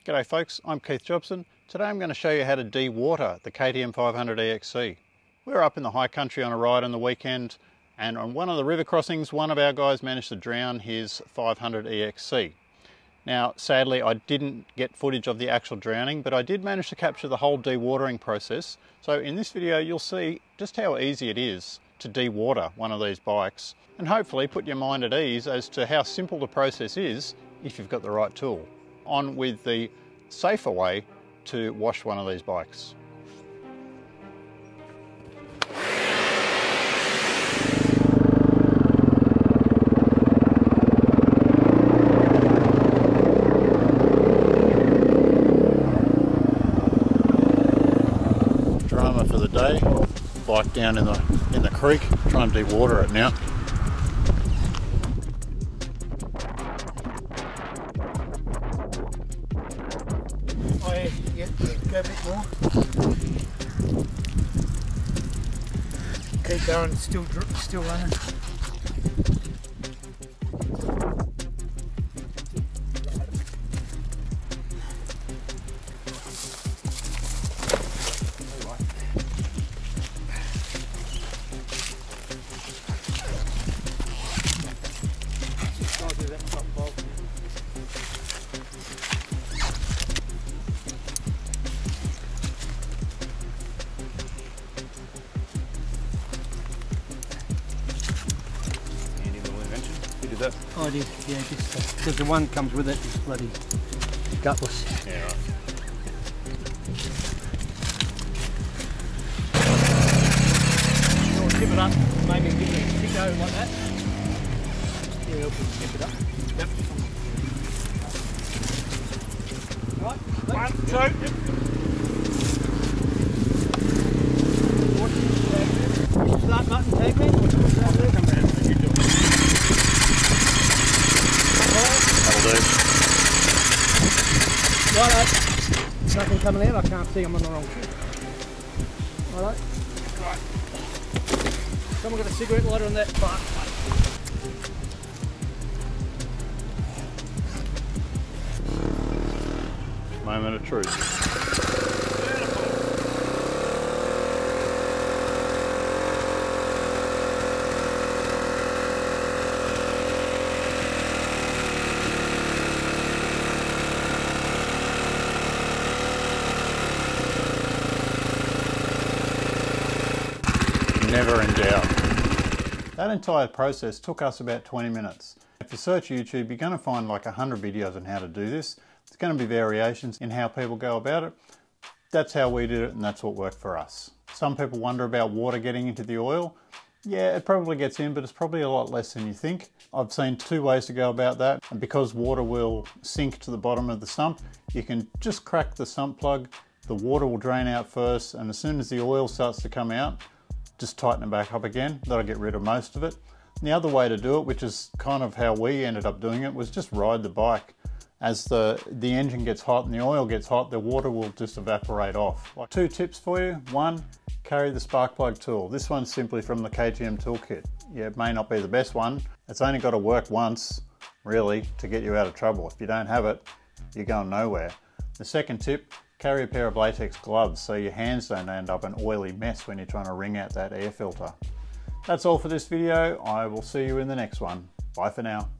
G'day folks, I'm Keith Jobson. Today I'm going to show you how to de-water the KTM 500 EXC. We were up in the high country on a ride on the weekend, and on one of the river crossings one of our guys managed to drown his 500 EXC. Now sadly I didn't get footage of the actual drowning, but I did manage to capture the whole dewatering process. So in this video you'll see just how easy it is to de-water one of these bikes, and hopefully put your mind at ease as to how simple the process is if you've got the right tool. On with the safer way to wash one of these bikes. Drama for the day, bike down in the creek, trying to de-water it now. Yeah, go a bit more. Keep going, it's still running. That? Oh, I did, yeah, just because the one comes with it is bloody gutless. Yeah, right. You'll tip it up, maybe give it a kick over like that. Yeah, help you tip it up. Yep. Right, 1, 2. Yep. Start button, tag me. Come around, you do it. That'll do. Righto. Nothing coming out, I can't see, I'm on the wrong foot. Righto. Right. Someone got a cigarette lighter on that part. Moment of truth. Never in doubt. That entire process took us about 20 minutes. If you search YouTube, you're going to find like 100 videos on how to do this. There's going to be variations in how people go about it. That's how we did it, and that's what worked for us. Some people wonder about water getting into the oil. Yeah, it probably gets in, but it's probably a lot less than you think. I've seen two ways to go about that, and because water will sink to the bottom of the sump, you can just crack the sump plug, the water will drain out first, and as soon as the oil starts to come out, just tighten it back up again. That'll get rid of most of it. And the other way to do it, which is kind of how we ended up doing it, was just ride the bike. As the engine gets hot and the oil gets hot, the water will just evaporate off. Like, two tips for you. One, carry the spark plug tool. This one's simply from the KTM toolkit. Yeah, it may not be the best one. It's only got to work once, really, to get you out of trouble. If you don't have it, you're going nowhere. The second tip, carry a pair of latex gloves so your hands don't end up an oily mess when you're trying to wring out that air filter. That's all for this video. I will see you in the next one. Bye for now.